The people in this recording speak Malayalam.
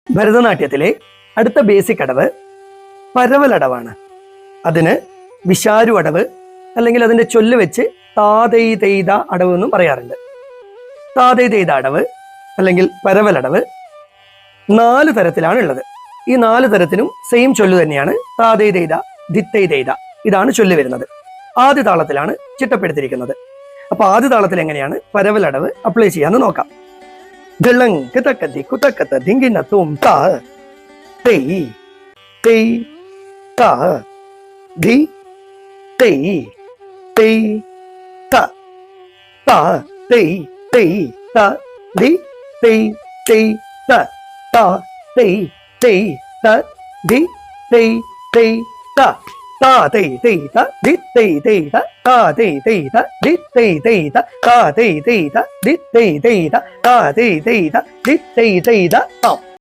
ഭരതനാട്യത്തിലെ അടുത്ത ബേസിക് അടവ് പരവലടവാണ്. അതിന് വിശാരു അടവ് അല്ലെങ്കിൽ അതിന്റെ ചൊല്ല് വെച്ച് താതൈ തെയ്ത അടവ് എന്നും പറയാറുണ്ട്. താതൈ തെയ്ത അടവ് അല്ലെങ്കിൽ പരവലടവ് 4 തരത്തിലാണ് ഉള്ളത്. ഈ 4 തരത്തിനും സെയിം ചൊല്ല് തന്നെയാണ്. താതൈ തെയ്ത, ധിത്തൈ തെയ്ത, ഇതാണ് ചൊല്ല് വരുന്നത്. ആദ്യ താളത്തിലാണ് ചിട്ടപ്പെടുത്തിയിരിക്കുന്നത്. അപ്പൊ ആദ്യ താളത്തിൽ എങ്ങനെയാണ് പരവലടവ് അപ്ലൈ ചെയ്യാന്ന് നോക്കാം. ഗളങ് കിതക്കത്തി കുതക്കത്ത ധിങ്കിന തും താ തെയ് തെയ് താ ധി തെയ് തെയ് ത താ തെയ് തെയ് ത ധി തെയ് തെയ് ത താ തെയ് തെയ് ത ധി തെയ് തെയ് ത താ തെയ് തെയ് ത ധി തെയ് തെയ് ത താ തെയ് തെയ് ത ധി തെയ് തെയ് ത താ തെയ് തെയ് ത ധി തെയ് തെയ് ത താ തെയ് തെയ് ത ധി തെയ് തെയ് ത താ.